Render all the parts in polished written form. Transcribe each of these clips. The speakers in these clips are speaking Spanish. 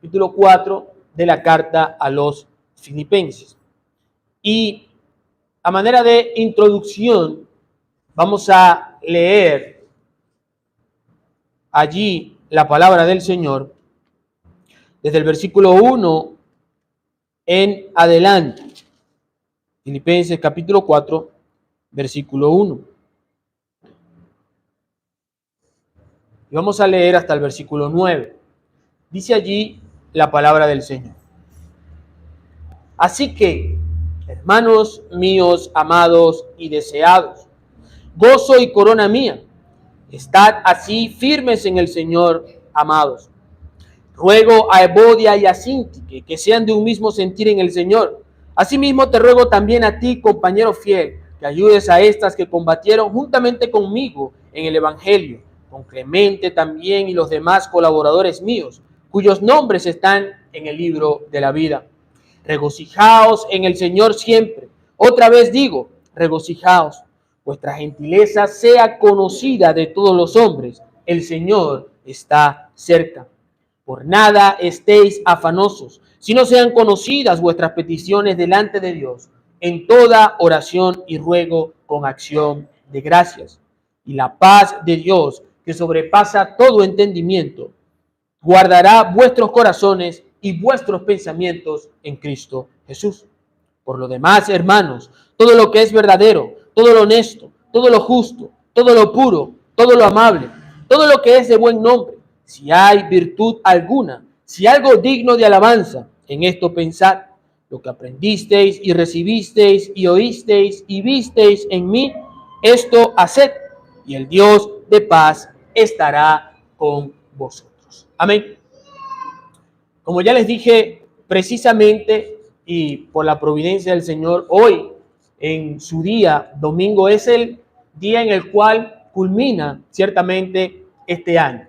capítulo 4 de la carta a los Filipenses. Y a manera de introducción, vamos a leer allí la palabra del Señor desde el versículo 1 en adelante. Filipenses capítulo 4, versículo 1. Y vamos a leer hasta el versículo 9. Dice allí la palabra del Señor. Así que, hermanos míos, amados y deseados, gozo y corona mía, estad así firmes en el Señor, amados. Ruego a Evodia y a Síntique que sean de un mismo sentir en el Señor. Asimismo te ruego también a ti, compañero fiel, que ayudes a estas que combatieron juntamente conmigo en el Evangelio, con Clemente también y los demás colaboradores míos, cuyos nombres están en el libro de la vida. Regocijaos en el Señor siempre. Otra vez digo, regocijaos. Vuestra gentileza sea conocida de todos los hombres. El Señor está cerca. Por nada estéis afanosos, sino sean conocidas vuestras peticiones delante de Dios, en toda oración y ruego con acción de gracias. Y la paz de Dios, que sobrepasa todo entendimiento, guardará vuestros corazones y vuestros pensamientos en Cristo Jesús. Por lo demás, hermanos, todo lo que es verdadero, todo lo honesto, todo lo justo, todo lo puro, todo lo amable, todo lo que es de buen nombre, si hay virtud alguna, si algo digno de alabanza, en esto pensad. Lo que aprendisteis y recibisteis y oísteis y visteis en mí, esto haced, y el Dios de paz estará con vosotros. Amén. Como ya les dije, precisamente y por la providencia del Señor, hoy en su día, domingo, es el día en el cual culmina ciertamente este año.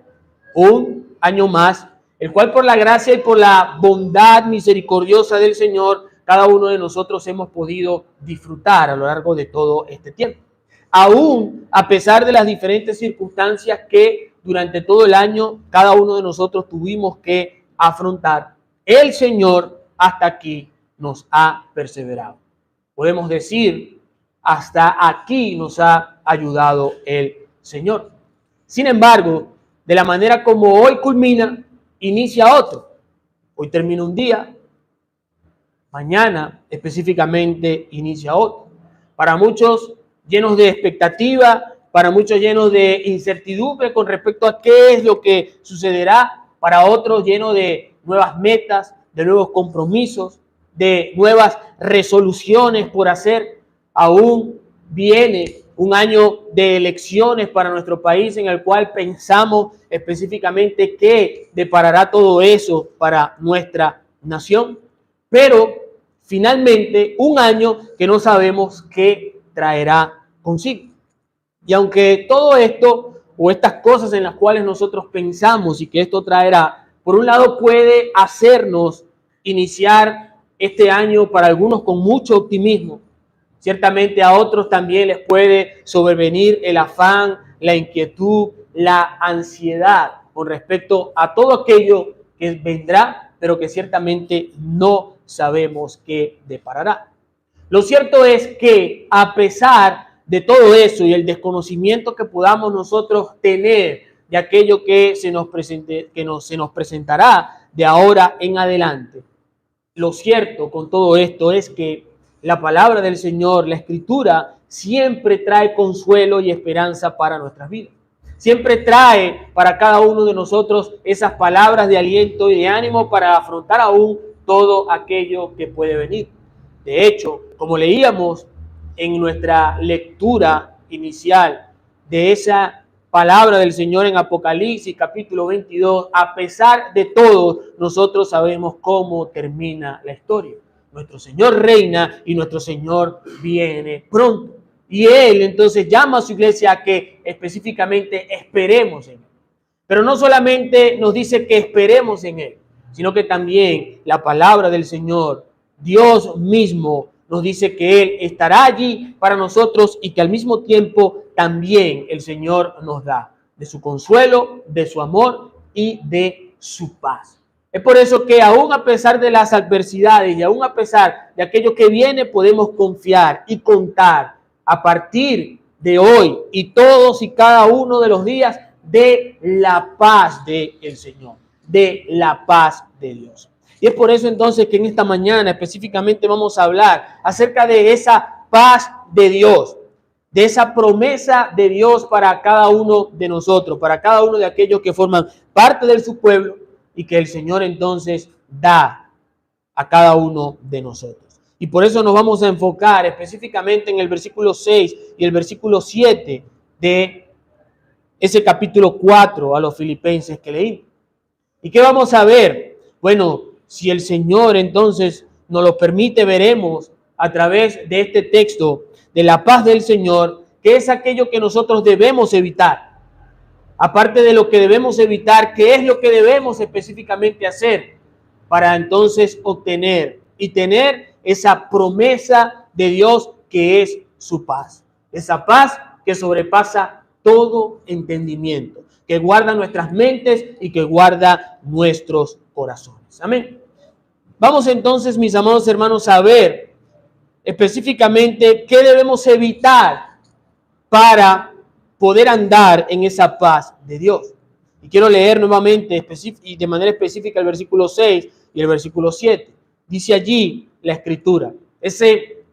Un año más, el cual por la gracia y por la bondad misericordiosa del Señor, cada uno de nosotros hemos podido disfrutar a lo largo de todo este tiempo. Aún a pesar de las diferentes circunstancias que durante todo el año cada uno de nosotros tuvimos que afrontar, el Señor hasta aquí nos ha perseverado. Podemos decir, hasta aquí nos ha ayudado el Señor. Sin embargo, de la manera como hoy culmina, inicia otro. Hoy termina un día, mañana específicamente inicia otro. Para muchos llenos de expectativa, para muchos llenos de incertidumbre con respecto a qué es lo que sucederá, para otros llenos de nuevas metas, de nuevos compromisos, de nuevas resoluciones por hacer. Aún viene un año de elecciones para nuestro país en el cual pensamos específicamente qué deparará todo eso para nuestra nación. Pero finalmente un año que no sabemos qué traerá consigo. Y aunque todo esto o estas cosas en las cuales nosotros pensamos y que esto traerá, por un lado puede hacernos iniciar este año para algunos con mucho optimismo. Ciertamente a otros también les puede sobrevenir el afán, la inquietud, la ansiedad con respecto a todo aquello que vendrá, pero que ciertamente no sabemos qué deparará. Lo cierto es que a pesar de todo eso y el desconocimiento que podamos nosotros tener de aquello que se nos presentará de ahora en adelante, lo cierto con todo esto es que la palabra del Señor, la Escritura, siempre trae consuelo y esperanza para nuestras vidas. Siempre trae para cada uno de nosotros esas palabras de aliento y de ánimo para afrontar aún todo aquello que puede venir. De hecho, como leíamos en nuestra lectura inicial de esa palabra del Señor en Apocalipsis capítulo 22, a pesar de todo, nosotros sabemos cómo termina la historia. Nuestro Señor reina y nuestro Señor viene pronto. Y Él entonces llama a su iglesia a que específicamente esperemos en Él. Pero no solamente nos dice que esperemos en Él, sino que también la palabra del Señor, Dios mismo, nos dice que Él estará allí para nosotros y que al mismo tiempo también el Señor nos da de su consuelo, de su amor y de su paz. Es por eso que aún a pesar de las adversidades y aún a pesar de aquello que viene, podemos confiar y contar a partir de hoy y todos y cada uno de los días de la paz del Señor, de la paz de Dios. Y es por eso entonces que en esta mañana específicamente vamos a hablar acerca de esa paz de Dios, de esa promesa de Dios para cada uno de nosotros, para cada uno de aquellos que forman parte de su pueblo y que el Señor entonces da a cada uno de nosotros. Y por eso nos vamos a enfocar específicamente en el versículo 6 y el versículo 7 de ese capítulo 4 a los Filipenses que leí. ¿Y qué vamos a ver? Bueno, si el Señor entonces nos lo permite, veremos a través de este texto de la paz del Señor, que es aquello que nosotros debemos evitar. Aparte de lo que debemos evitar, ¿qué es lo que debemos específicamente hacer para entonces obtener y tener esa promesa de Dios que es su paz? Esa paz que sobrepasa todo entendimiento, que guarda nuestras mentes y que guarda nuestros corazones. Amén. Vamos entonces, mis amados hermanos, a ver específicamente qué debemos evitar para poder andar en esa paz de Dios. Y quiero leer nuevamente y de manera específica el versículo 6 y el versículo 7. Dice allí la Escritura, ese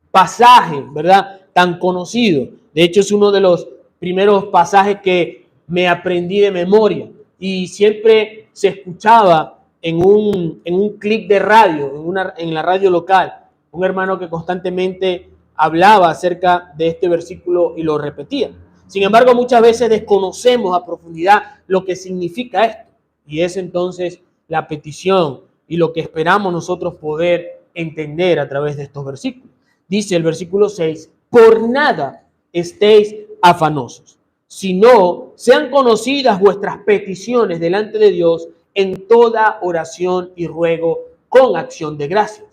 pasaje, ¿verdad?, tan conocido. De hecho, es uno de los primeros pasajes que me aprendí de memoria y siempre se escuchaba en un clip de radio, en la radio local, un hermano que constantemente hablaba acerca de este versículo y lo repetía. Sin embargo, muchas veces desconocemos a profundidad lo que significa esto. Y es entonces la petición y lo que esperamos nosotros poder entender a través de estos versículos. Dice el versículo 6, por nada estéis afanosos, sino sean conocidas vuestras peticiones delante de Dios en toda oración y ruego con acción de gracias.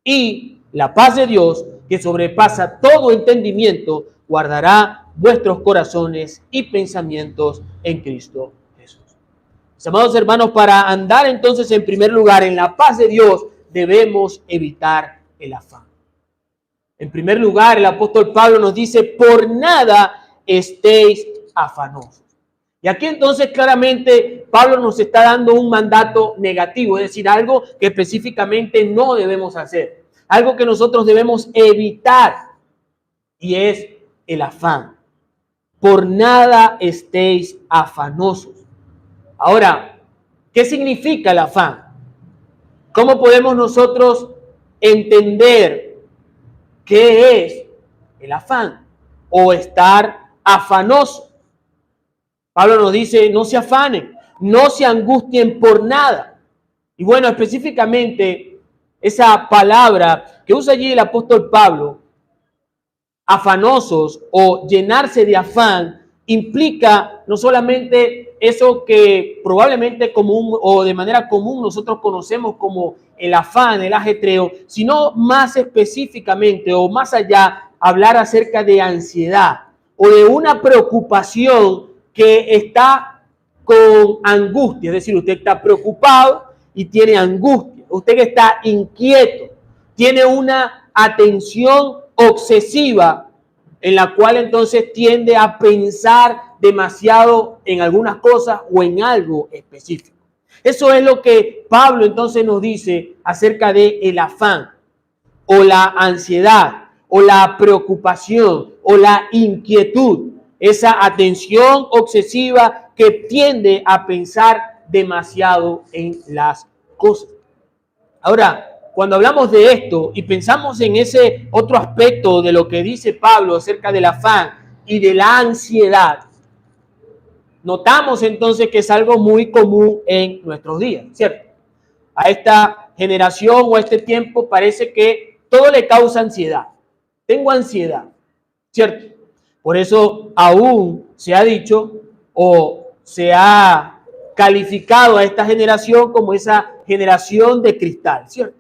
Y la paz de Dios, que sobrepasa todo entendimiento, guardará vuestros corazones y pensamientos en Cristo Jesús. Mis amados hermanos, para andar entonces en primer lugar en la paz de Dios, debemos evitar el afán. En primer lugar, el apóstol Pablo nos dice, por nada estéis afanosos. Y aquí entonces claramente Pablo nos está dando un mandato negativo, es decir, algo que específicamente no debemos hacer, algo que nosotros debemos evitar, y es el afán. Por nada estéis afanosos. Ahora, ¿qué significa el afán? ¿Cómo podemos nosotros entender qué es el afán o estar afanoso? Pablo nos dice, no se afanen, no se angustien por nada. Y bueno, específicamente esa palabra que usa allí el apóstol Pablo, afanosos o llenarse de afán, implica no solamente eso que probablemente común o de manera común nosotros conocemos como el afán, el ajetreo, sino más específicamente o más allá, hablar acerca de ansiedad o de una preocupación que está con angustia, es decir, usted está preocupado y tiene angustia, usted está inquieto, tiene una atención obsesiva en la cual entonces tiende a pensar demasiado en algunas cosas o en algo específico. Eso es lo que Pablo entonces nos dice acerca de el afán o la ansiedad o la preocupación o la inquietud. Esa atención obsesiva que tiende a pensar demasiado en las cosas. Ahora, cuando hablamos de esto y pensamos en ese otro aspecto de lo que dice Pablo acerca del afán y de la ansiedad, notamos entonces que es algo muy común en nuestros días, ¿cierto? A esta generación o a este tiempo parece que todo le causa ansiedad. Tengo ansiedad, ¿cierto? Por eso aún se ha dicho o se ha calificado a esta generación como esa generación de cristal, ¿cierto?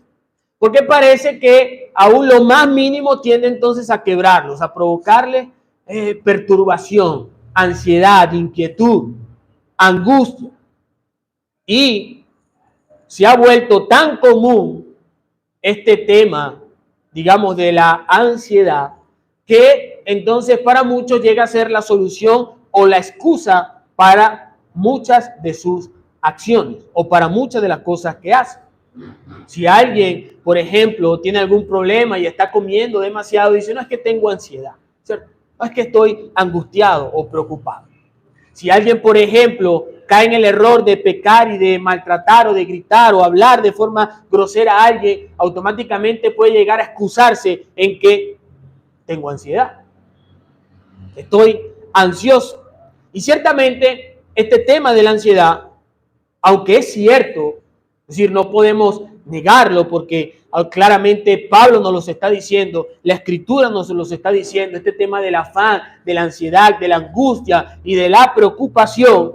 Porque parece que aún lo más mínimo tiende entonces a quebrarlos, a provocarles perturbación, ansiedad, inquietud, angustia. Y se ha vuelto tan común este tema, digamos, de la ansiedad, que entonces para muchos llega a ser la solución o la excusa para muchas de sus acciones o para muchas de las cosas que hace. Si alguien, por ejemplo, tiene algún problema y está comiendo demasiado, dice, no, es que tengo ansiedad, ¿cierto? No, es que estoy angustiado o preocupado. Si alguien, por ejemplo, cae en el error de pecar y de maltratar o de gritar o hablar de forma grosera a alguien, automáticamente puede llegar a excusarse en que tengo ansiedad, estoy ansioso. Y ciertamente este tema de la ansiedad, aunque es cierto, es decir, no podemos negarlo porque claramente Pablo nos los está diciendo, la Escritura nos los está diciendo, este tema del afán, de la ansiedad, de la angustia y de la preocupación,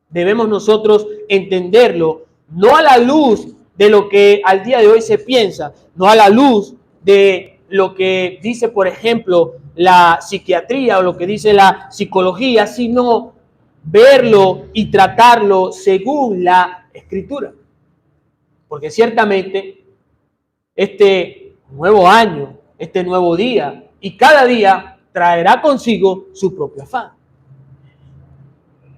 debemos nosotros entenderlo, no a la luz de lo que al día de hoy se piensa, no a la luz de lo que dice, por ejemplo, la psiquiatría o lo que dice la psicología, sino verlo y tratarlo según la Escritura. Porque ciertamente este nuevo año, este nuevo día y cada día traerá consigo su propio afán.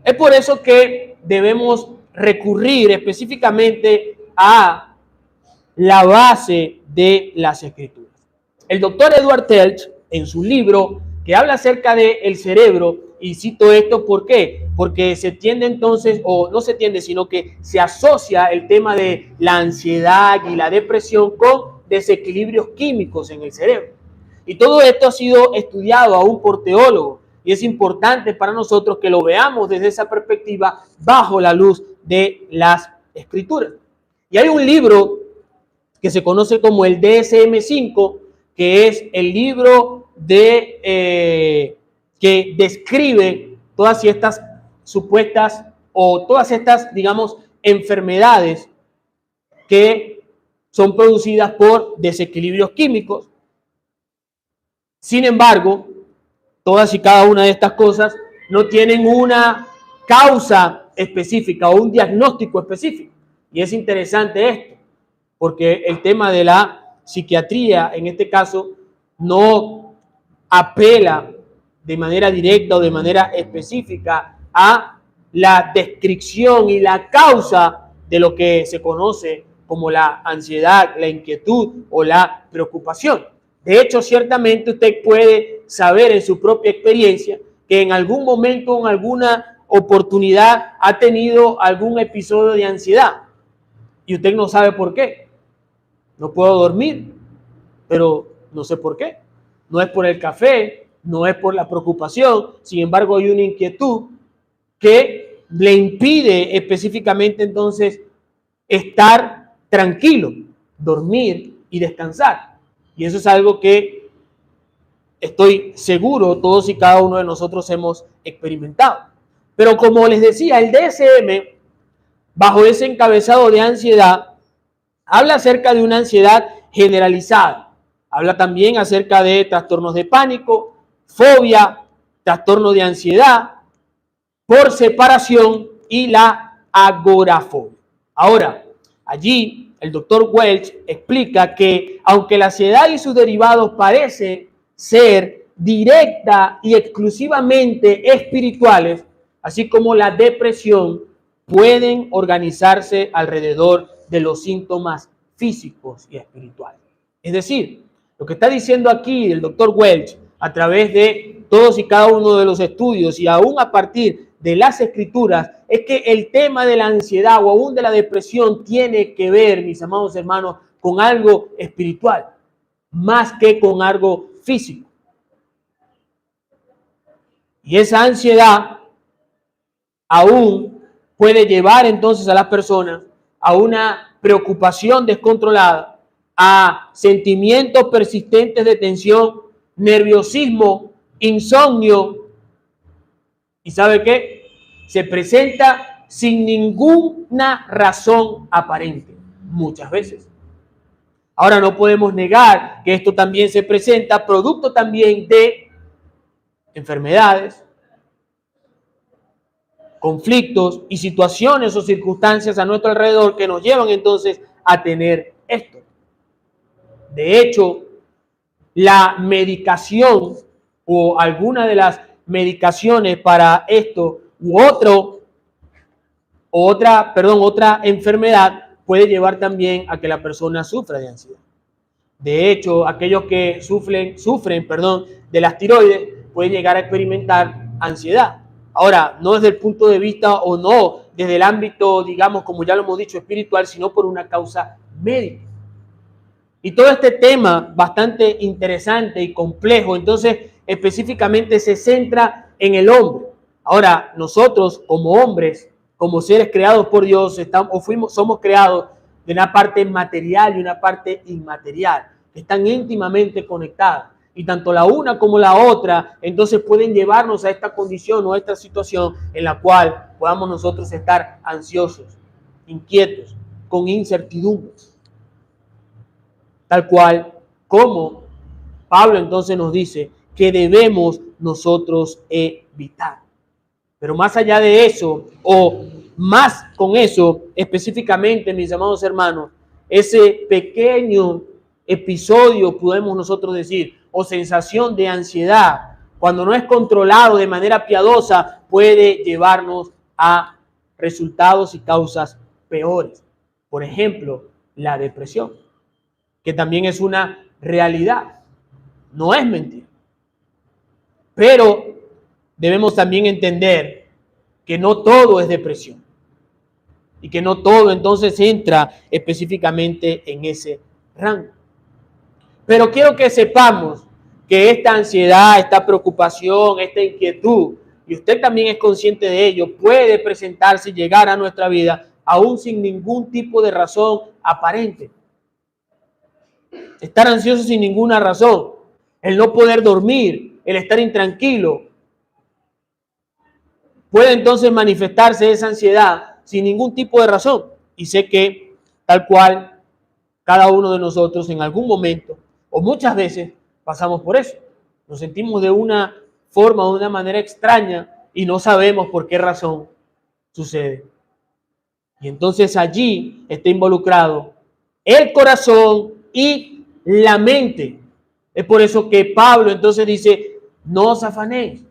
Es por eso que debemos recurrir específicamente a la base de las Escrituras. El doctor Edward Telch, en su libro que habla acerca del cerebro, y cito esto, ¿por qué? Porque se tiende entonces, o no se tiende, sino que se asocia el tema de la ansiedad y la depresión con desequilibrios químicos en el cerebro. Y todo esto ha sido estudiado aún por teólogos. Y es importante para nosotros que lo veamos desde esa perspectiva bajo la luz de las Escrituras. Y hay un libro que se conoce como el DSM-5, que es el libro que describe todas estas supuestas o todas estas, digamos, enfermedades que son producidas por desequilibrios químicos. Sin embargo, todas y cada una de estas cosas no tienen una causa específica o un diagnóstico específico. Y es interesante esto, porque el tema de la psiquiatría, en este caso, no apela de manera directa o de manera específica a la descripción y la causa de lo que se conoce como la ansiedad, la inquietud o la preocupación. De hecho, ciertamente usted puede saber en su propia experiencia que en algún momento, en alguna oportunidad, ha tenido algún episodio de ansiedad y usted no sabe por qué. No puedo dormir, pero no sé por qué. No es por el café, no es por la preocupación, sin embargo hay una inquietud que le impide específicamente entonces estar tranquilo, dormir y descansar. Y eso es algo que estoy seguro todos y cada uno de nosotros hemos experimentado. Pero como les decía, el DSM, bajo ese encabezado de ansiedad, habla acerca de una ansiedad generalizada. Habla también acerca de trastornos de pánico, fobia, trastorno de ansiedad, por separación y la agorafobia. Ahora, allí el doctor Welch explica que aunque la ansiedad y sus derivados parecen ser directa y exclusivamente espirituales, así como la depresión, pueden organizarse alrededor de los síntomas físicos y espirituales. Es decir, lo que está diciendo aquí el doctor Welch, a través de todos y cada uno de los estudios y aún a partir de las Escrituras, es que el tema de la ansiedad o aún de la depresión tiene que ver, mis amados hermanos, con algo espiritual, más que con algo físico. Y esa ansiedad aún puede llevar entonces a las personas a una preocupación descontrolada, a sentimientos persistentes de tensión, nerviosismo, insomnio. ¿Y sabe qué? Se presenta sin ninguna razón aparente, muchas veces. Ahora no podemos negar que esto también se presenta producto también de enfermedades, conflictos y situaciones o circunstancias a nuestro alrededor que nos llevan entonces a tener esto. De hecho, la medicación o alguna de las medicaciones para esto u otra enfermedad puede llevar también a que la persona sufra de ansiedad. De hecho, aquellos que sufren de las tiroides pueden llegar a experimentar ansiedad. Ahora, no desde el punto de vista o no desde el ámbito, digamos, como ya lo hemos dicho, espiritual, sino por una causa médica. Y todo este tema bastante interesante y complejo, entonces específicamente se centra en el hombre. Ahora, nosotros como hombres, como seres creados por Dios, somos creados de una parte material y una parte inmaterial, que están íntimamente conectadas. Y tanto la una como la otra, entonces pueden llevarnos a esta condición o a esta situación en la cual podamos nosotros estar ansiosos, inquietos, con incertidumbres. Tal cual como Pablo entonces nos dice que debemos nosotros evitar. Pero más allá de eso, o más con eso específicamente, mis amados hermanos, ese pequeño episodio, podemos nosotros decir, o sensación de ansiedad, cuando no es controlado de manera piadosa, puede llevarnos a resultados y causas peores. Por ejemplo, la depresión, que también es una realidad, no es mentira. Pero debemos también entender que no todo es depresión y que no todo entonces entra específicamente en ese rango. Pero quiero que sepamos que esta ansiedad, esta preocupación, esta inquietud, y usted también es consciente de ello, puede presentarse y llegar a nuestra vida aún sin ningún tipo de razón aparente. Estar ansioso sin ninguna razón, el no poder dormir, el estar intranquilo, puede entonces manifestarse esa ansiedad sin ningún tipo de razón. Y sé que tal cual cada uno de nosotros en algún momento o muchas veces pasamos por eso. Nos sentimos de una forma o de una manera extraña y no sabemos por qué razón sucede. Y entonces allí está involucrado el corazón y la mente. Es por eso que Pablo entonces dice, no os afanéis,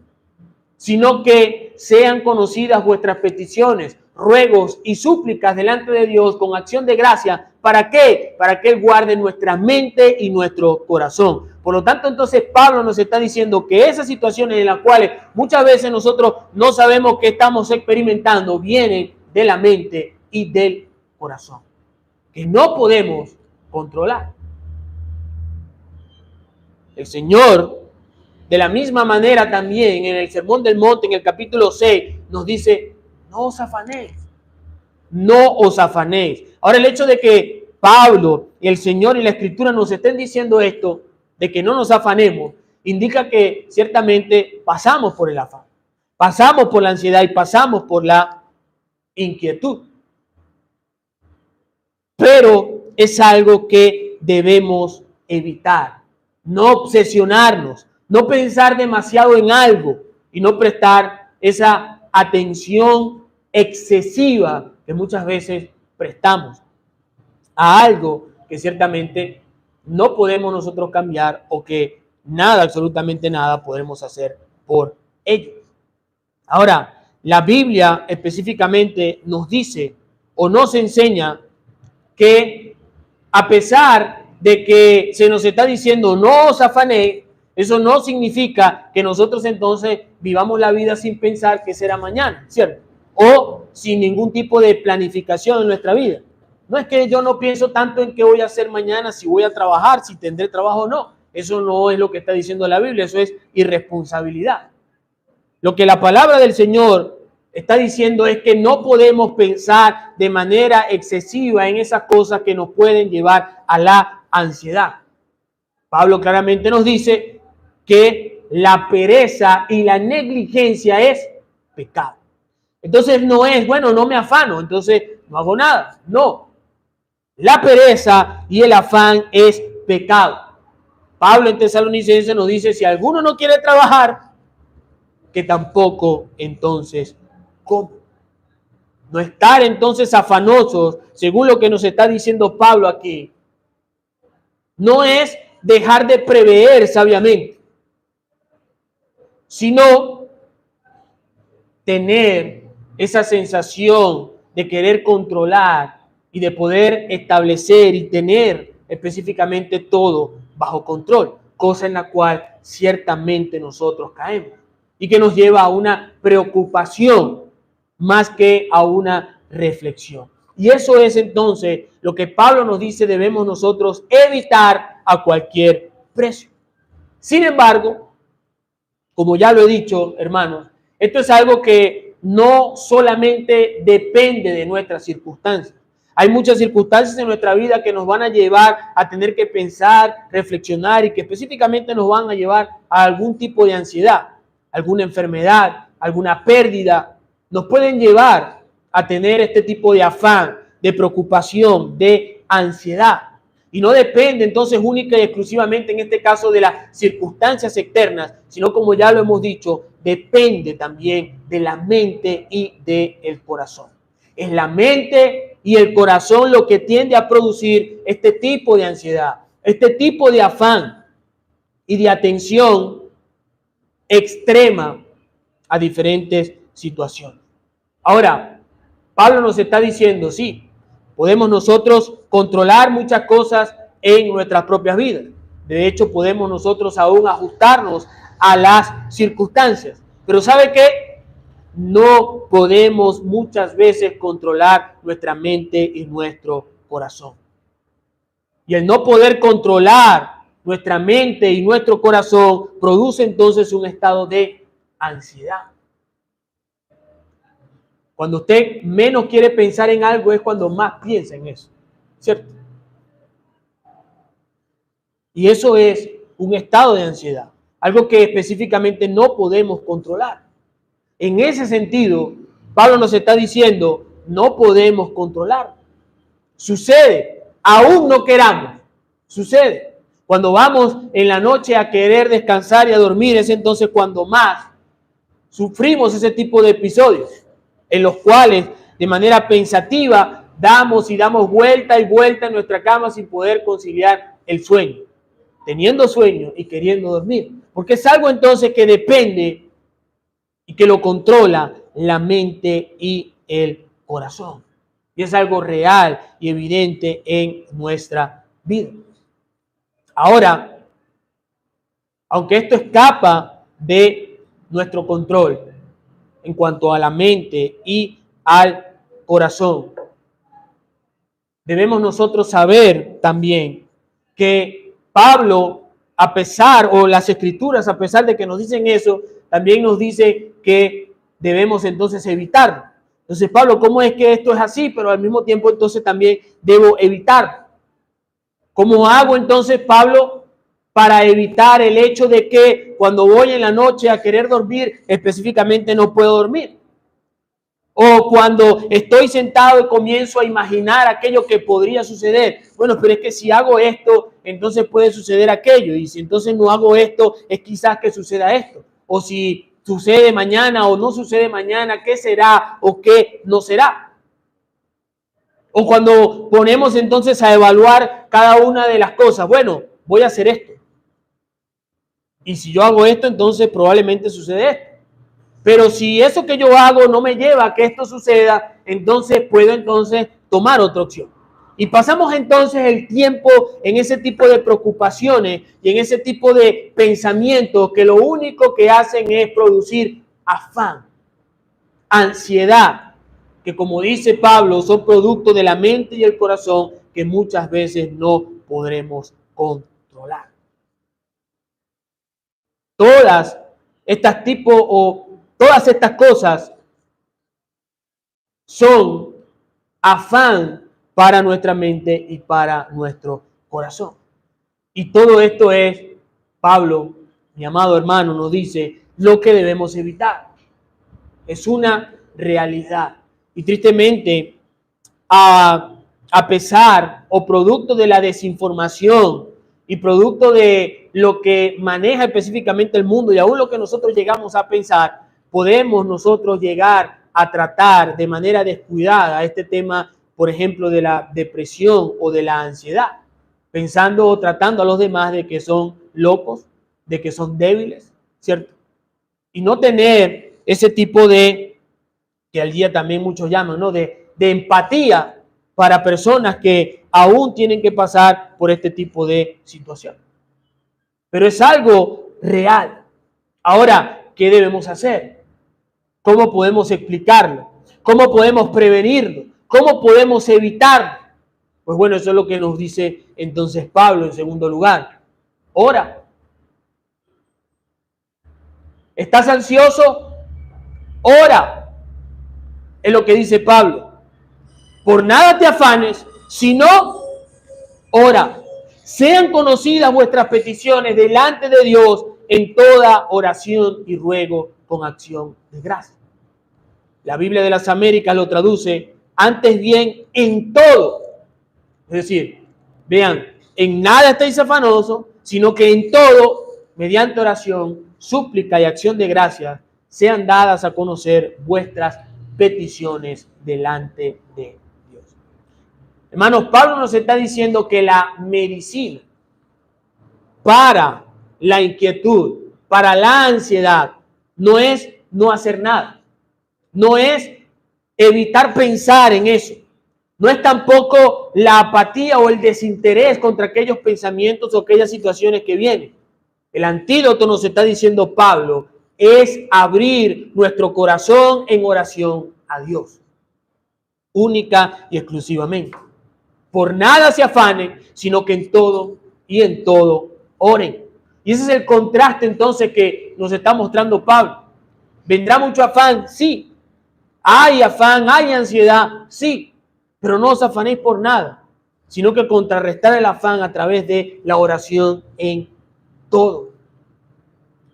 sino que sean conocidas vuestras peticiones, ruegos y súplicas delante de Dios con acción de gracia. ¿Para qué? Para que Él guarde nuestra mente y nuestro corazón. Por lo tanto, entonces Pablo nos está diciendo que esas situaciones en las cuales muchas veces nosotros no sabemos qué estamos experimentando vienen de la mente y del corazón, que no podemos controlar. El Señor, de la misma manera también en el Sermón del Monte, en el capítulo 6, nos dice, no os afanéis, no os afanéis. Ahora el hecho de que Pablo y el Señor y la Escritura nos estén diciendo esto, de que no nos afanemos, indica que ciertamente pasamos por el afán, pasamos por la ansiedad y pasamos por la inquietud. Pero es algo que debemos evitar, no obsesionarnos, no pensar demasiado en algo y no prestar esa atención excesiva que muchas veces prestamos a algo que ciertamente no podemos nosotros cambiar o que nada, absolutamente nada podemos hacer por ello. Ahora, la Biblia específicamente nos dice o nos enseña que a pesar de que se nos está diciendo no os afanéis, eso no significa que nosotros entonces vivamos la vida sin pensar qué será mañana, ¿cierto? O sin ningún tipo de planificación en nuestra vida. No es que yo no pienso tanto en qué voy a hacer mañana, si voy a trabajar, si tendré trabajo o no. Eso no es lo que está diciendo la Biblia, eso es irresponsabilidad. Lo que la palabra del Señor está diciendo es que no podemos pensar de manera excesiva en esas cosas que nos pueden llevar a la ansiedad. Pablo claramente nos dice que la pereza y la negligencia es pecado. Entonces no es, bueno, no me afano, entonces no hago nada. No, la pereza y el afán es pecado. Pablo en Tesalonicenses nos dice, si alguno no quiere trabajar, que tampoco entonces coma. No estar entonces afanosos, según lo que nos está diciendo Pablo aquí, no es dejar de prever sabiamente, sino tener esa sensación de querer controlar y de poder establecer y tener específicamente todo bajo control, cosa en la cual ciertamente nosotros caemos y que nos lleva a una preocupación más que a una reflexión. Y eso es entonces lo que Pablo nos dice debemos nosotros evitar a cualquier precio. Sin embargo, como ya lo he dicho, hermanos, esto es algo que no solamente depende de nuestras circunstancias. Hay muchas circunstancias en nuestra vida que nos van a llevar a tener que pensar, reflexionar y que específicamente nos van a llevar a algún tipo de ansiedad, alguna enfermedad, alguna pérdida. Nos pueden llevar a tener este tipo de afán, de preocupación, de ansiedad. Y no depende entonces única y exclusivamente en este caso de las circunstancias externas, sino como ya lo hemos dicho, depende también de la mente y del corazón. Es la mente y el corazón lo que tiende a producir este tipo de ansiedad, este tipo de afán y de atención extrema a diferentes situaciones. Ahora, Pablo nos está diciendo, sí, podemos nosotros controlar muchas cosas en nuestras propias vidas. De hecho, podemos nosotros aún ajustarnos a las circunstancias. Pero ¿sabe qué? No podemos muchas veces controlar nuestra mente y nuestro corazón. Y el no poder controlar nuestra mente y nuestro corazón produce entonces un estado de ansiedad. Cuando usted menos quiere pensar en algo es cuando más piensa en eso, ¿cierto? Y eso es un estado de ansiedad, algo que específicamente no podemos controlar. En ese sentido, Pablo nos está diciendo, no podemos controlar. Sucede, aún no queramos, sucede. Cuando vamos en la noche a querer descansar y a dormir, es entonces cuando más sufrimos ese tipo de episodios, en los cuales de manera pensativa damos vuelta y vuelta en nuestra cama sin poder conciliar el sueño, teniendo sueño y queriendo dormir, porque es algo entonces que depende y que lo controla la mente y el corazón. Y es algo real y evidente en nuestra vida. Ahora, aunque esto escapa de nuestro control en cuanto a la mente y al corazón, debemos nosotros saber también que Pablo, a pesar, o las escrituras, a pesar de que nos dicen eso, también nos dice que debemos entonces evitarlo. Entonces, Pablo, ¿cómo es que esto es así? Pero al mismo tiempo entonces también debo evitarlo. ¿Cómo hago entonces, Pablo, para evitar el hecho de que cuando voy en la noche a querer dormir, específicamente no puedo dormir? O cuando estoy sentado y comienzo a imaginar aquello que podría suceder. Bueno, pero es que si hago esto, entonces puede suceder aquello. Y si entonces no hago esto, es quizás que suceda esto. O si sucede mañana o no sucede mañana, ¿qué será o qué no será? O cuando ponemos entonces a evaluar cada una de las cosas. Bueno, voy a hacer esto. Y si yo hago esto, entonces probablemente sucede esto. Pero si eso que yo hago no me lleva a que esto suceda, entonces puedo entonces tomar otra opción. Y pasamos entonces el tiempo en ese tipo de preocupaciones y en ese tipo de pensamientos que lo único que hacen es producir afán, ansiedad, que como dice Pablo, son producto de la mente y el corazón que muchas veces no podremos controlar. Todas estas cosas son afán para nuestra mente y para nuestro corazón. Y todo esto es, Pablo, mi amado hermano, nos dice lo que debemos evitar. Es una realidad. Y tristemente, a pesar o producto de la desinformación y producto de lo que maneja específicamente el mundo y aún lo que nosotros llegamos a pensar, podemos nosotros llegar a tratar de manera descuidada este tema, por ejemplo, de la depresión o de la ansiedad, pensando o tratando a los demás de que son locos, de que son débiles, ¿cierto? Y no tener ese tipo de, que al día también muchos llaman, ¿no? De empatía para personas que aún tienen que pasar por este tipo de situación. Pero es algo real. Ahora, ¿qué debemos hacer? ¿Cómo podemos explicarlo? ¿Cómo podemos prevenirlo? ¿Cómo podemos evitarlo? Pues bueno, eso es lo que nos dice entonces Pablo en segundo lugar. Ora. ¿Estás ansioso? Ora. Es lo que dice Pablo. Por nada te afanes, sino ora. Sean conocidas vuestras peticiones delante de Dios en toda oración y ruego con acción de gracia. La Biblia de las Américas lo traduce antes bien en todo. Es decir, vean, en nada estáis afanosos, sino que en todo, mediante oración, súplica y acción de gracias, sean dadas a conocer vuestras peticiones delante de Dios. Hermanos, Pablo nos está diciendo que la medicina para la inquietud, para la ansiedad, no es no hacer nada, no es evitar pensar en eso, no es tampoco la apatía o el desinterés contra aquellos pensamientos o aquellas situaciones que vienen. El antídoto, nos está diciendo Pablo, es abrir nuestro corazón en oración a Dios, única y exclusivamente. Por nada se afanen, sino que en todo y en todo oren. Y ese es el contraste entonces que nos está mostrando Pablo. ¿Vendrá mucho afán? Sí. ¿Hay afán? ¿Hay ansiedad? Sí. Pero no os afanéis por nada, sino que contrarrestar el afán a través de la oración en todo.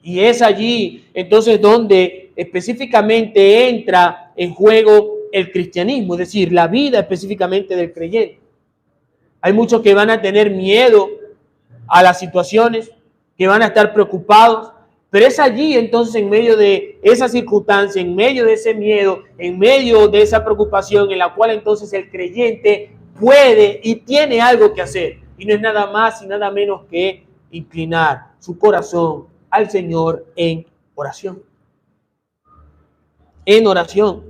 Y es allí entonces donde específicamente entra en juego el cristianismo, es decir, la vida específicamente del creyente. Hay muchos que van a tener miedo a las situaciones, que van a estar preocupados, pero es allí entonces en medio de esa circunstancia, en medio de ese miedo, en medio de esa preocupación en la cual entonces el creyente puede y tiene algo que hacer. Y no es nada más y nada menos que inclinar su corazón al Señor en oración. En oración.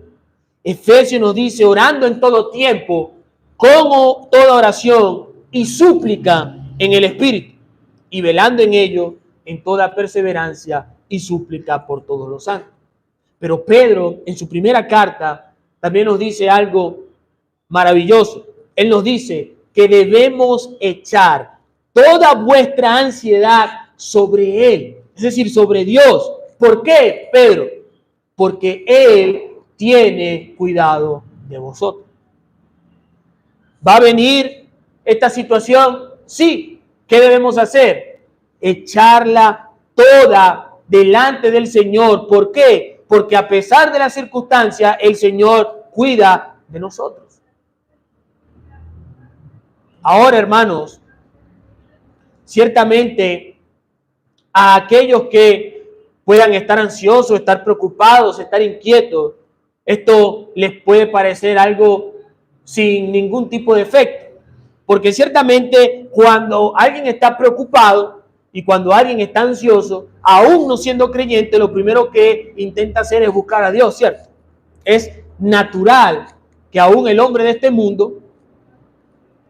Efesios nos dice, orando en todo tiempo, como toda oración y súplica en el Espíritu, y velando en ello en toda perseverancia y súplica por todos los santos. Pero Pedro, en su primera carta, también nos dice algo maravilloso. Él nos dice que debemos echar toda vuestra ansiedad sobre Él, es decir, sobre Dios. ¿Por qué, Pedro? Porque Él tiene cuidado de vosotros. ¿Va a venir esta situación? Sí. ¿Qué debemos hacer? Echarla toda delante del Señor. ¿Por qué? Porque a pesar de las circunstancias, el Señor cuida de nosotros. Ahora, hermanos, ciertamente a aquellos que puedan estar ansiosos, estar preocupados, estar inquietos, esto les puede parecer algo sin ningún tipo de efecto. Porque ciertamente cuando alguien está preocupado y cuando alguien está ansioso, aún no siendo creyente, lo primero que intenta hacer es buscar a Dios, ¿cierto? Es natural que aún el hombre de este mundo,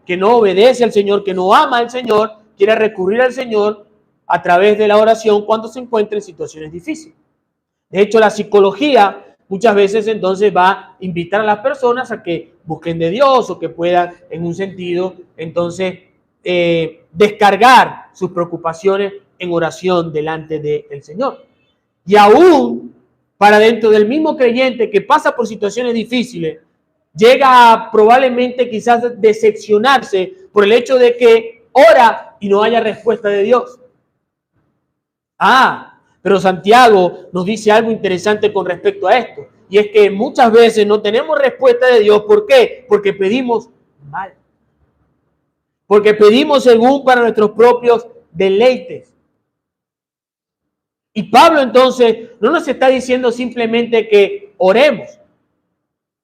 que no obedece al Señor, que no ama al Señor, quiera recurrir al Señor a través de la oración cuando se encuentra en situaciones difíciles. De hecho, la psicología muchas veces entonces va a invitar a las personas a que busquen de Dios o que puedan en un sentido entonces descargar sus preocupaciones en oración delante del Señor. Y aún para dentro del mismo creyente que pasa por situaciones difíciles, llega a probablemente quizás decepcionarse por el hecho de que ora y no haya respuesta de Dios. Pero Santiago nos dice algo interesante con respecto a esto. Y es que muchas veces no tenemos respuesta de Dios. ¿Por qué? Porque pedimos mal. Porque pedimos según para nuestros propios deleites. Y Pablo entonces no nos está diciendo simplemente que oremos,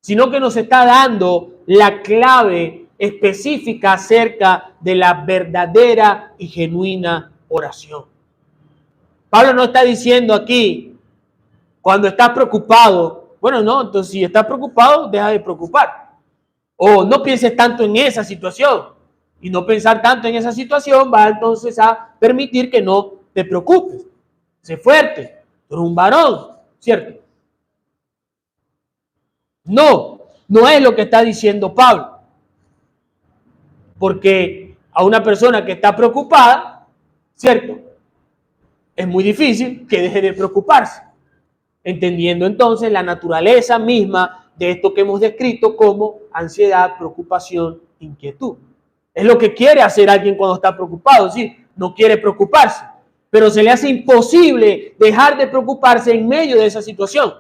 sino que nos está dando la clave específica acerca de la verdadera y genuina oración. Pablo no está diciendo aquí, cuando estás preocupado, bueno, no, entonces si estás preocupado, deja de preocupar. O no pienses tanto en esa situación. Y no pensar tanto en esa situación va entonces a permitir que no te preocupes. Sé fuerte, tú eres un varón, ¿cierto? No, no es lo que está diciendo Pablo. Porque a una persona que está preocupada, ¿cierto? Es muy difícil que deje de preocuparse. Entendiendo entonces la naturaleza misma de esto que hemos descrito como ansiedad, preocupación, inquietud. Es lo que quiere hacer alguien cuando está preocupado, ¿sí? No quiere preocuparse, pero se le hace imposible dejar de preocuparse en medio de esa situación.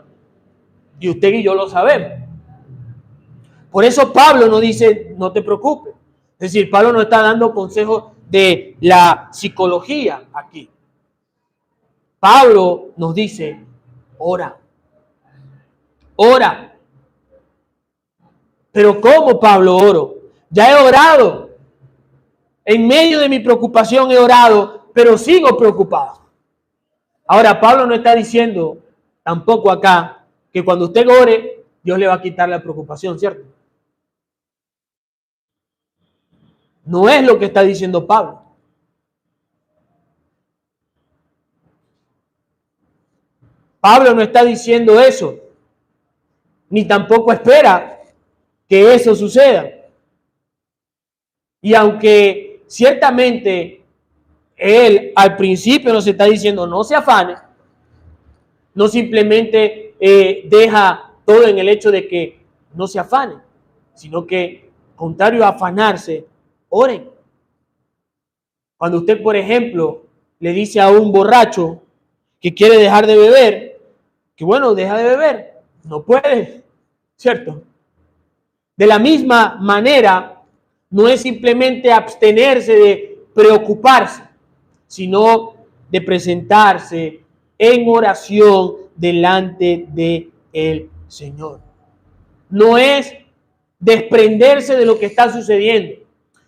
Y usted y yo lo sabemos. Por eso Pablo no dice, no te preocupes. Es decir, Pablo no está dando consejos de la psicología aquí. Pablo nos dice, ora. Ora. Pero ¿cómo, Pablo, oro? Ya he orado. En medio de mi preocupación he orado, pero sigo preocupado. Ahora, Pablo no está diciendo tampoco acá que cuando usted ore, Dios le va a quitar la preocupación, ¿cierto? No es lo que está diciendo Pablo. Pablo no está diciendo eso, ni tampoco espera que eso suceda. Y aunque ciertamente él al principio nos está diciendo no se afane, no simplemente deja todo en el hecho de que no se afane, sino que, contrario a afanarse, oren. Cuando usted, por ejemplo, le dice a un borracho que quiere dejar de beber, que bueno, deja de beber, no puede, ¿cierto? De la misma manera, no es simplemente abstenerse de preocuparse, sino de presentarse en oración delante del Señor. No es desprenderse de lo que está sucediendo.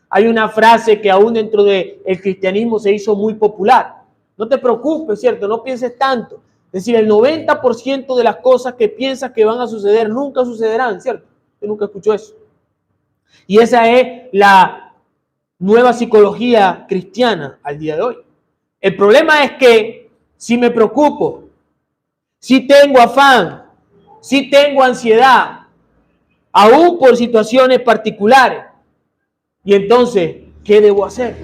Hay una frase que aún dentro del cristianismo se hizo muy popular. No te preocupes, ¿cierto? No pienses tanto. Es decir, el 90% de las cosas que piensas que van a suceder nunca sucederán, ¿cierto? Yo nunca escucho eso. Y esa es la nueva psicología cristiana al día de hoy. El problema es que si me preocupo, si tengo afán, si tengo ansiedad, aún por situaciones particulares, y entonces, ¿qué debo hacer?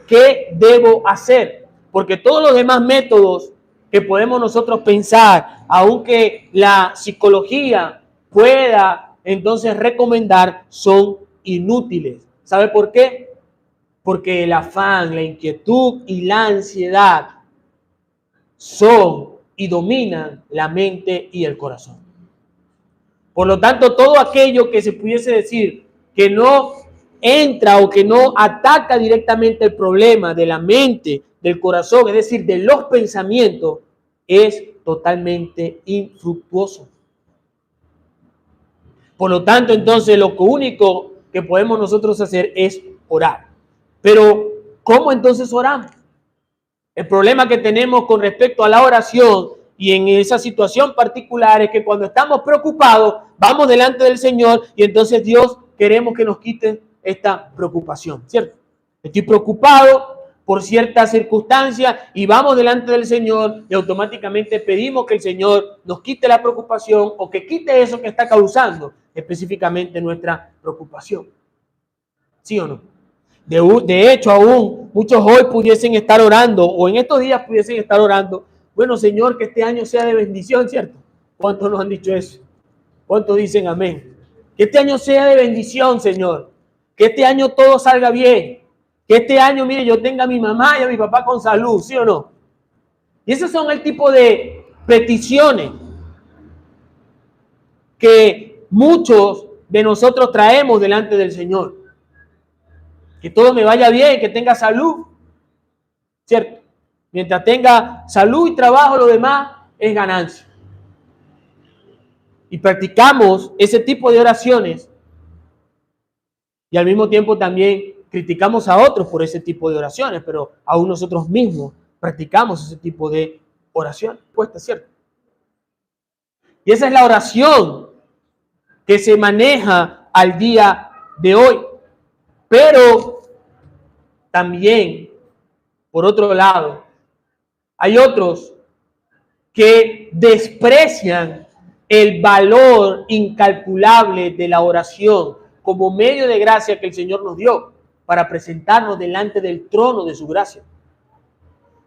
¿Qué debo hacer? Porque todos los demás métodos que podemos nosotros pensar, aunque la psicología pueda entonces recomendar, son inútiles. ¿Sabe por qué? Porque el afán, la inquietud y la ansiedad son y dominan la mente y el corazón. Por lo tanto, todo aquello que se pudiese decir que no entra o que no ataca directamente el problema de la mente, del corazón, es decir, de los pensamientos, es totalmente infructuoso. Por lo tanto, entonces, lo único que podemos nosotros hacer es orar. Pero, ¿cómo entonces oramos? El problema que tenemos con respecto a la oración y en esa situación particular es que cuando estamos preocupados, vamos delante del Señor y entonces Dios queremos que nos quite esta preocupación, ¿cierto? Estoy preocupado por ciertas circunstancias y vamos delante del Señor y automáticamente pedimos que el Señor nos quite la preocupación o que quite eso que está causando específicamente nuestra preocupación. ¿Sí o no? De hecho, aún muchos hoy pudiesen estar orando o en estos días pudiesen estar orando. Bueno, Señor, que este año sea de bendición, ¿cierto? ¿Cuántos nos han dicho eso? ¿Cuántos dicen amén? Que este año sea de bendición, Señor. Que este año todo salga bien. Que este año, mire, yo tenga a mi mamá y a mi papá con salud, ¿sí o no? Y esos son el tipo de peticiones que muchos de nosotros traemos delante del Señor. Que todo me vaya bien, que tenga salud, ¿cierto? Mientras tenga salud y trabajo, lo demás es ganancia. y practicamos ese tipo de oraciones y al mismo tiempo también criticamos a otros por ese tipo de oraciones, pero aún nosotros mismos practicamos ese tipo de oración. Pues es cierto. Y esa es la oración que se maneja al día de hoy. Pero también, por otro lado, hay otros que desprecian el valor incalculable de la oración como medio de gracia que el Señor nos dio para presentarnos delante del trono de su gracia.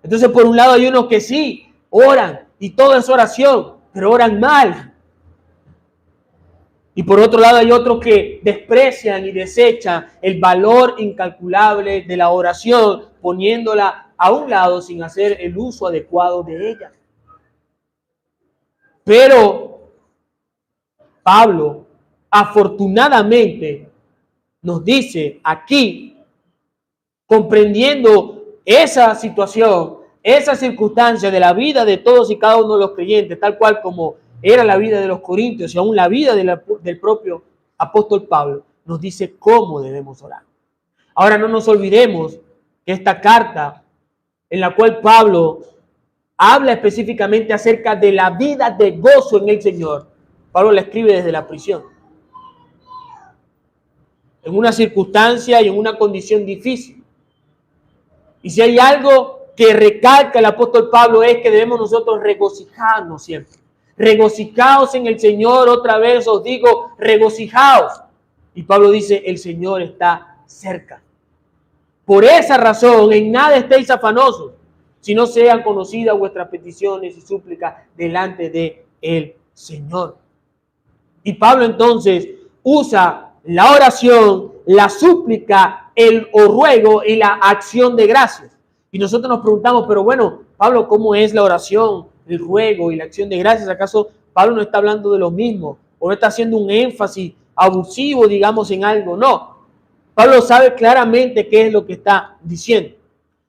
Entonces, por un lado hay unos que sí oran y todo es oración, pero oran mal. Y por otro lado hay otros que desprecian y desechan el valor incalculable de la oración, poniéndola a un lado sin hacer el uso adecuado de ella. Pero Pablo, afortunadamente, nos dice aquí, comprendiendo esa situación, esa circunstancia de la vida de todos y cada uno de los creyentes, tal cual como era la vida de los corintios y aún la vida del propio apóstol Pablo, nos dice cómo debemos orar. Ahora no nos olvidemos que esta carta en la cual Pablo habla específicamente acerca de la vida de gozo en el Señor, Pablo la escribe desde la prisión, en una circunstancia y en una condición difícil. Y si hay algo que recalca el apóstol Pablo es que debemos nosotros regocijarnos siempre. Regocijaos en el Señor, otra vez os digo, regocijaos. Y Pablo dice, el Señor está cerca. Por esa razón, en nada estéis afanosos, si no sean conocidas vuestras peticiones y súplicas delante de el Señor. Y Pablo entonces usa la oración, la súplica, el ruego y la acción de gracias. Y nosotros nos preguntamos, pero bueno, Pablo, ¿cómo es la oración, el ruego y la acción de gracias? ¿Acaso Pablo no está hablando de lo mismo? ¿O no está haciendo un énfasis abusivo, digamos, en algo? No. Pablo sabe claramente qué es lo que está diciendo.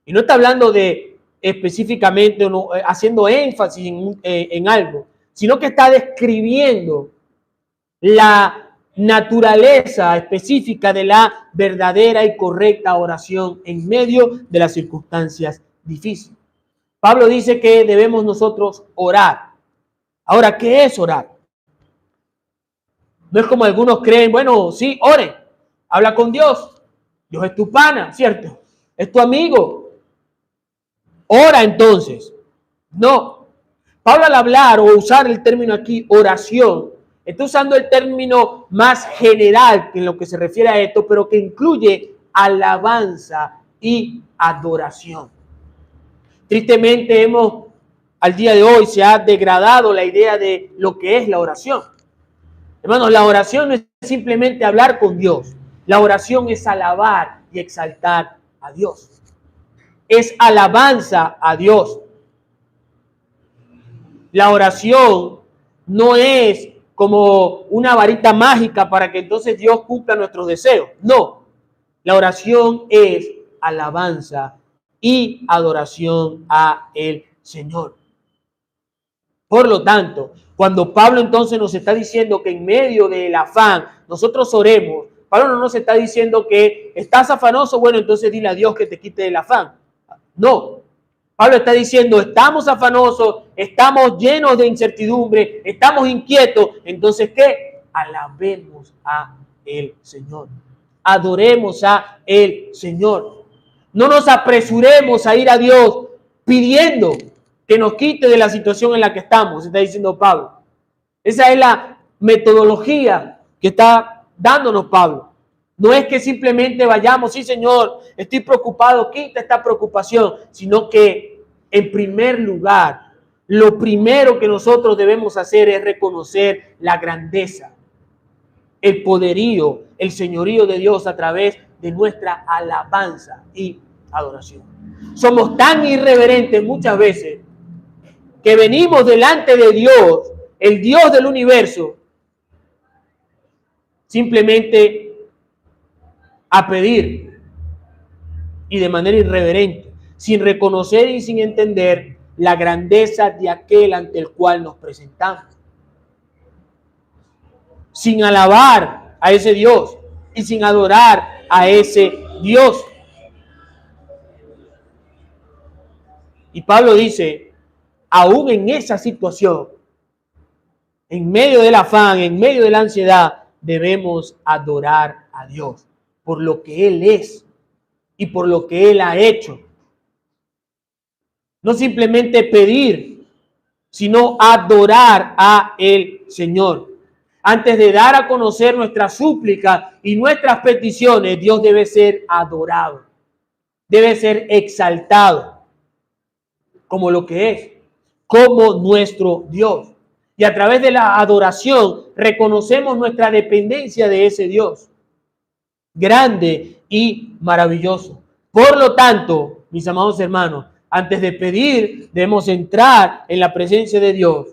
Y no está hablando de específicamente, no, haciendo énfasis en algo, sino que está describiendo la naturaleza específica de la verdadera y correcta oración en medio de las circunstancias difíciles. Pablo dice que debemos nosotros orar. Ahora, ¿qué es orar? No es como algunos creen, bueno, sí, ore, habla con Dios. Dios es tu pana, ¿cierto? Es tu amigo. Ora entonces. No. Pablo al hablar o usar el término aquí, oración, está usando el término más general en lo que se refiere a esto, pero que incluye alabanza y adoración. Tristemente al día de hoy se ha degradado la idea de lo que es la oración. Hermanos, la oración no es simplemente hablar con Dios. La oración es alabar y exaltar a Dios. Es alabanza a Dios. La oración no es como una varita mágica para que entonces Dios cumpla nuestros deseos. No, la oración es alabanza y adoración a el Señor. Por lo tanto, cuando Pablo entonces nos está diciendo que en medio del afán nosotros oremos, Pablo no nos está diciendo que estás afanoso, bueno, entonces dile a Dios que te quite el afán. No, Pablo está diciendo, estamos afanosos, estamos llenos de incertidumbre, estamos inquietos. Entonces, ¿qué? Alabemos a el Señor. Adoremos a el Señor. No nos apresuremos a ir a Dios pidiendo que nos quite de la situación en la que estamos, está diciendo Pablo. Esa es la metodología que está dándonos Pablo. No es que simplemente vayamos, sí Señor, estoy preocupado, quita esta preocupación, sino que en primer lugar, lo primero que nosotros debemos hacer es reconocer la grandeza, el poderío, el señorío de Dios a través de nuestra alabanza y adoración. Somos tan irreverentes muchas veces que venimos delante de Dios, el Dios del universo, simplemente a pedir y de manera irreverente, sin reconocer y sin entender la grandeza de aquel ante el cual nos presentamos. sin alabar a ese Dios y sin adorar a ese Dios. Y Pablo dice, aún en esa situación, en medio del afán, en medio de la ansiedad, debemos adorar a Dios por lo que Él es y por lo que Él ha hecho. No simplemente pedir, sino adorar a el Señor. Antes de dar a conocer nuestra súplica y nuestras peticiones, Dios debe ser adorado, debe ser exaltado como lo que es, como nuestro Dios. Y a través de la adoración reconocemos nuestra dependencia de ese Dios, grande y maravilloso. Por lo tanto, mis amados hermanos, antes de pedir, debemos entrar en la presencia de Dios,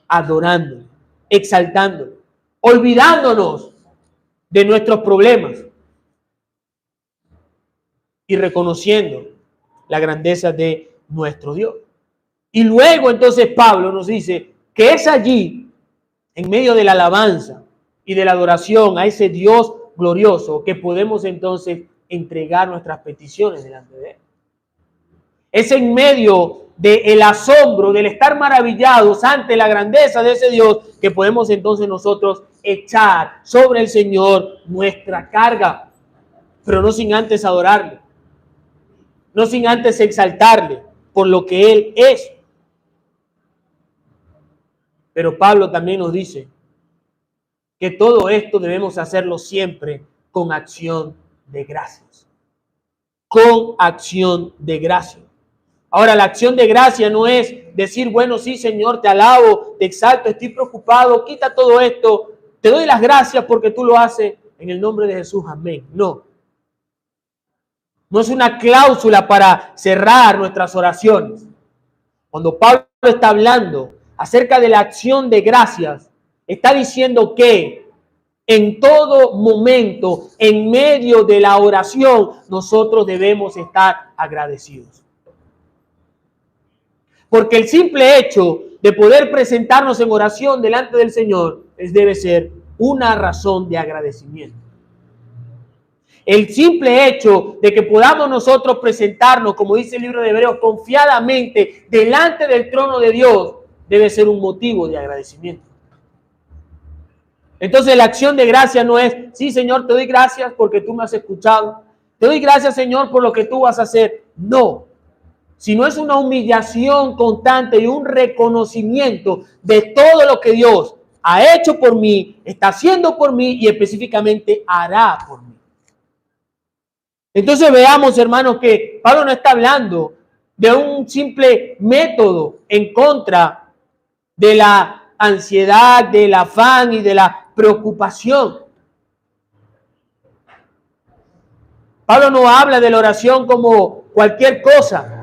adorándolo, exaltándolo, olvidándonos de nuestros problemas y reconociendo la grandeza de nuestro Dios. Y luego entonces Pablo nos dice que es allí, en medio de la alabanza y de la adoración a ese Dios glorioso, que podemos entonces entregar nuestras peticiones delante de Él. Es en medio del asombro, del estar maravillados ante la grandeza de ese Dios, que podemos entonces nosotros echar sobre el Señor nuestra carga, pero no sin antes adorarle, no sin antes exaltarle por lo que Él es. Pero Pablo también nos dice que todo esto debemos hacerlo siempre con acción de gracias. Con acción de gracias. Ahora, la acción de gracia no es decir, bueno, sí, Señor, te alabo, te exalto, estoy preocupado, quita todo esto, te doy las gracias porque tú lo haces en el nombre de Jesús, amén. No. No es una cláusula para cerrar nuestras oraciones. Cuando Pablo está hablando acerca de la acción de gracias, está diciendo que en todo momento, en medio de la oración, nosotros debemos estar agradecidos. Porque el simple hecho de poder presentarnos en oración delante del Señor debe ser una razón de agradecimiento. El simple hecho de que podamos nosotros presentarnos, como dice el libro de Hebreos, confiadamente delante del trono de Dios, debe ser un motivo de agradecimiento. Entonces la acción de gracia no es, sí, Señor, te doy gracias porque tú me has escuchado. Te doy gracias, Señor, por lo que tú vas a hacer. No, sino es una humillación constante y un reconocimiento de todo lo que Dios ha hecho por mí, está haciendo por mí y específicamente hará por mí. Entonces veamos, hermanos, que Pablo no está hablando de un simple método en contra de la ansiedad, del afán y de la preocupación. Pablo no habla de la oración como cualquier cosa,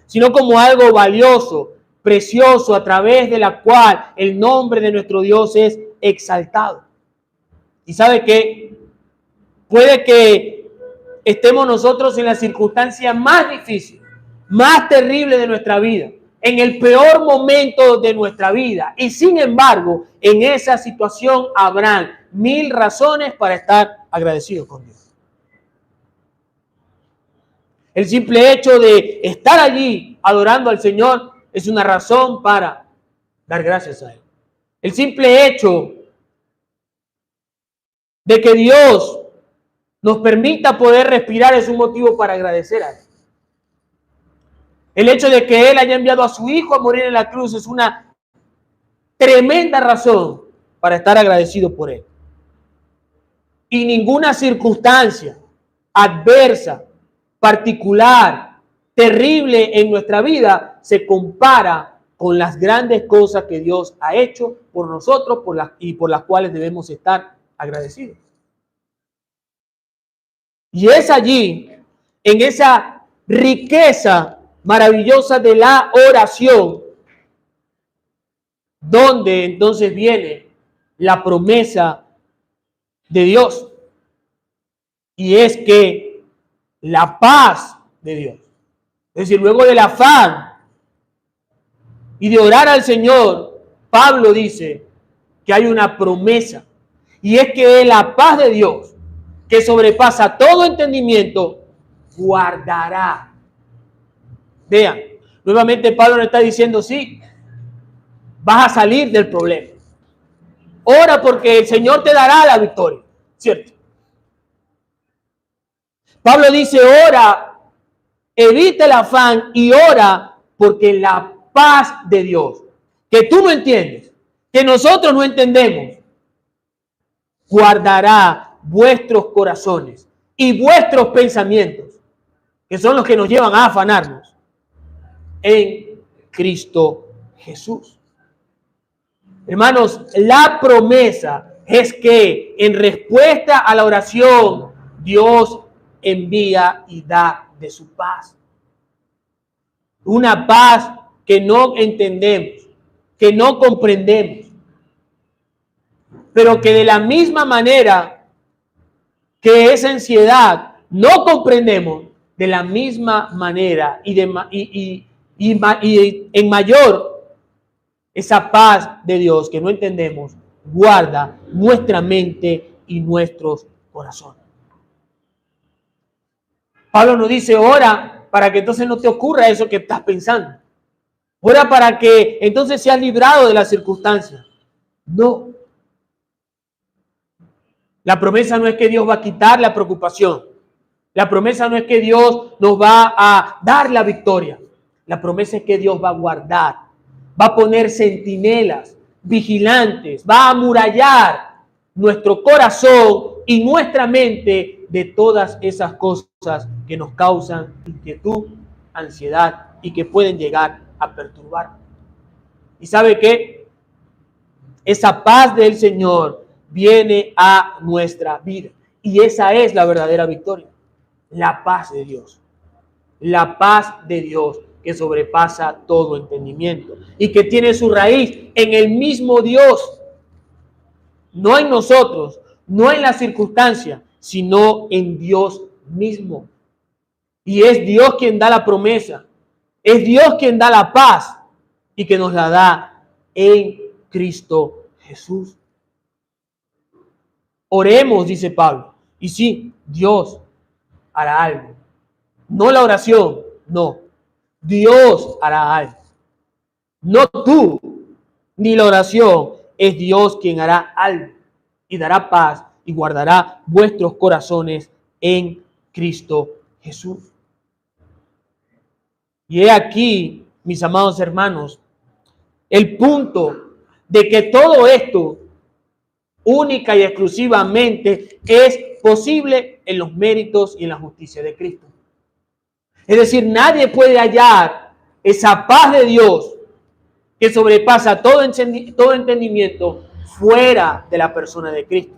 sino como algo valioso, precioso, a través de la cual el nombre de nuestro Dios es exaltado. ¿Y sabe qué? Puede que estemos nosotros en la circunstancia más difícil, más terrible de nuestra vida, en el peor momento de nuestra vida. Y sin embargo, en esa situación habrán 1000 razones para estar agradecidos con Dios. El simple hecho de estar allí adorando al Señor es una razón para dar gracias a Él. El simple hecho de que Dios nos permita poder respirar es un motivo para agradecer a Él. El hecho de que Él haya enviado a su Hijo a morir en la cruz es una tremenda razón para estar agradecido por Él. Y ninguna circunstancia adversa, particular, terrible en nuestra vida se compara con las grandes cosas que Dios ha hecho por nosotros y por las cuales debemos estar agradecidos. Y es allí, en esa riqueza maravillosa de la oración, donde entonces viene la promesa de Dios. Y es que la paz de Dios, es decir, luego del afán y de orar al Señor, Pablo dice que hay una promesa, y es que la paz de Dios, que sobrepasa todo entendimiento, guardará. Vean, nuevamente Pablo le está diciendo, sí, vas a salir del problema. Ora porque el Señor te dará la victoria, ¿cierto? Pablo dice, ora, evita el afán y ora porque la paz de Dios, que tú no entiendes, que nosotros no entendemos, guardará vuestros corazones y vuestros pensamientos, que son los que nos llevan a afanarnos, en Cristo Jesús. Hermanos, la promesa es que en respuesta a la oración, Dios envía y da de su paz. Una paz que no entendemos, que no comprendemos, pero que de la misma manera que esa ansiedad no comprendemos, de la misma manera y en mayor, esa paz de Dios que no entendemos guarda nuestra mente y nuestros corazones. Pablo nos dice, ora para que entonces no te ocurra eso que estás pensando. Ora para que entonces seas librado de las circunstancias. No. La promesa no es que Dios va a quitar la preocupación. La promesa no es que Dios nos va a dar la victoria. La promesa es que Dios va a guardar, va a poner centinelas, vigilantes, va a amurallar nuestro corazón y nuestra mente de todas esas cosas que nos causan inquietud, ansiedad y que pueden llegar a perturbar. ¿Y sabe qué? Esa paz del Señor viene a nuestra vida y esa es la verdadera victoria. La paz de Dios. La paz de Dios que sobrepasa todo entendimiento y que tiene su raíz en el mismo Dios, no en nosotros, no en las circunstancias, sino en Dios mismo. Y es Dios quien da la promesa, es Dios quien da la paz y que nos la da en Cristo Jesús. Oremos, dice Pablo, y sí, Dios hará algo. No la oración, no. Dios hará algo. No tú, ni la oración. Es Dios quien hará algo y dará paz y guardará vuestros corazones en Cristo Jesús. Y he aquí, mis amados hermanos, el punto de que todo esto única y exclusivamente es posible en los méritos y en la justicia de Cristo. Es decir, nadie puede hallar esa paz de Dios que sobrepasa todo entendimiento fuera de la persona de Cristo.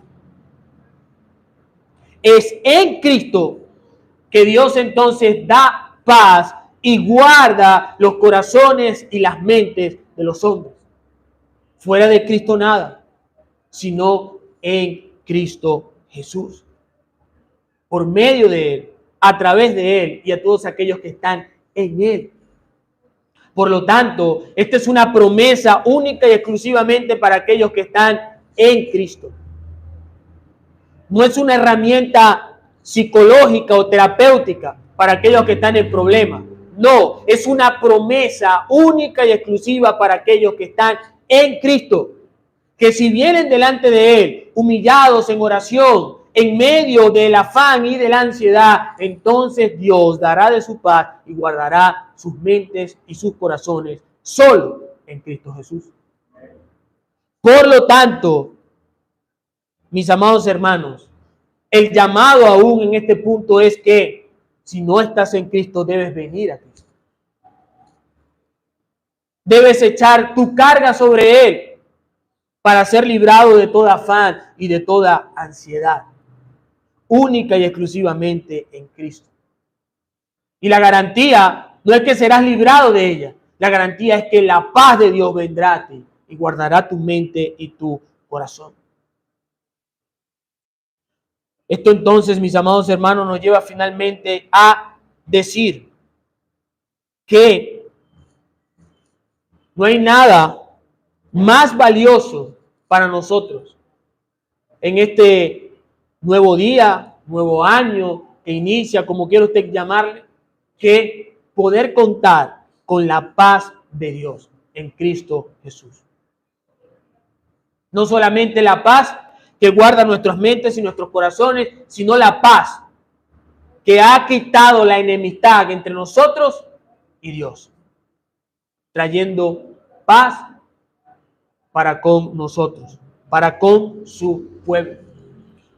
Es en Cristo que Dios entonces da paz y guarda los corazones y las mentes de los hombres. Fuera de Cristo nada, sino en Cristo Jesús. Por medio de Él, a través de Él y a todos aquellos que están en Él. Por lo tanto, esta es una promesa única y exclusivamente para aquellos que están en Cristo. No es una herramienta psicológica o terapéutica para aquellos que están en problemas. No, es una promesa única y exclusiva para aquellos que están en Cristo. Que si vienen delante de Él, humillados en oración, en medio del afán y de la ansiedad, entonces Dios dará de su paz y guardará sus mentes y sus corazones solo en Cristo Jesús. Por lo tanto, mis amados hermanos, el llamado aún en este punto es que si no estás en Cristo, debes venir a Cristo. Debes echar tu carga sobre Él para ser librado de todo afán y de toda ansiedad. Única y exclusivamente en Cristo. Y la garantía no es que serás librado de ella. La garantía es que la paz de Dios vendrá a ti y guardará tu mente y tu corazón. Esto entonces, mis amados hermanos, nos lleva finalmente a decir que no hay nada más valioso para nosotros en este nuevo día, nuevo año que inicia, como quiera usted llamarle, que poder contar con la paz de Dios en Cristo Jesús. No solamente la paz que guarda nuestras mentes y nuestros corazones, sino la paz que ha quitado la enemistad entre nosotros y Dios, trayendo paz para con nosotros, para con su pueblo.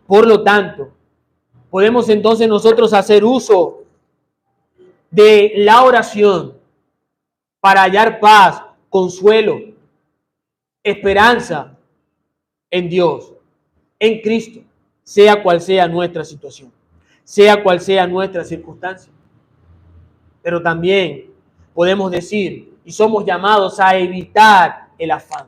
Por lo tanto, podemos entonces nosotros hacer uso de la oración para hallar paz, consuelo, esperanza en Dios, en Cristo, sea cual sea nuestra situación, sea cual sea nuestra circunstancia. Pero también podemos decir y somos llamados a evitar el afán.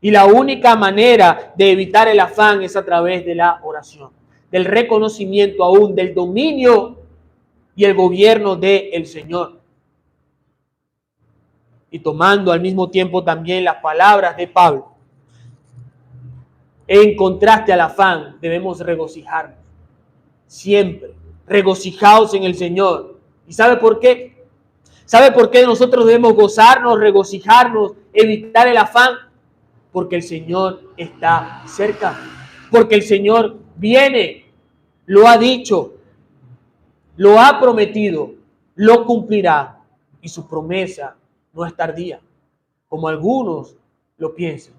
Y la única manera de evitar el afán es a través de la oración, del reconocimiento aún del dominio y el gobierno del Señor. Y tomando al mismo tiempo también las palabras de Pablo, en contraste al afán, debemos regocijarnos. Siempre, regocijaos en el Señor. ¿Y sabe por qué? ¿Sabe por qué nosotros debemos gozarnos, regocijarnos, evitar el afán? Porque el Señor está cerca, porque el Señor viene, lo ha dicho, lo ha prometido, lo cumplirá y su promesa no es tardía, como algunos lo piensan,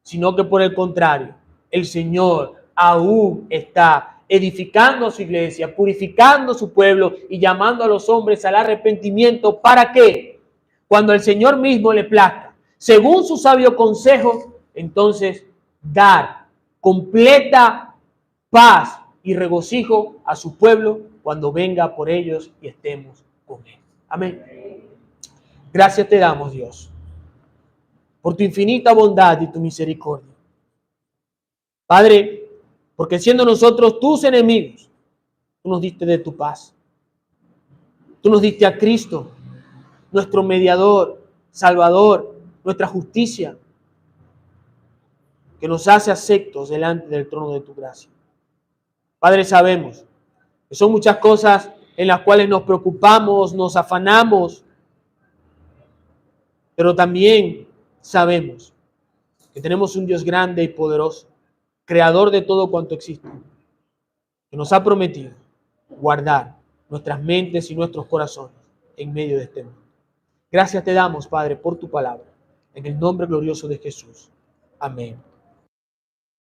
sino que por el contrario, el Señor aún está edificando a su iglesia, purificando a su pueblo y llamando a los hombres al arrepentimiento. ¿Para qué? Cuando el Señor mismo le plazca, según su sabio consejo, entonces dar completa paz y regocijo a su pueblo cuando venga por ellos y estemos con él. Amén. Gracias te damos, Dios, por tu infinita bondad y tu misericordia. Padre, porque siendo nosotros tus enemigos, tú nos diste de tu paz. Tú nos diste a Cristo, nuestro mediador, Salvador, nuestra justicia, que nos hace aceptos delante del trono de tu gracia. Padre, sabemos que son muchas cosas en las cuales nos preocupamos, nos afanamos, pero también sabemos que tenemos un Dios grande y poderoso, creador de todo cuanto existe, que nos ha prometido guardar nuestras mentes y nuestros corazones en medio de este mundo. Gracias te damos, Padre, por tu palabra, en el nombre glorioso de Jesús. Amén.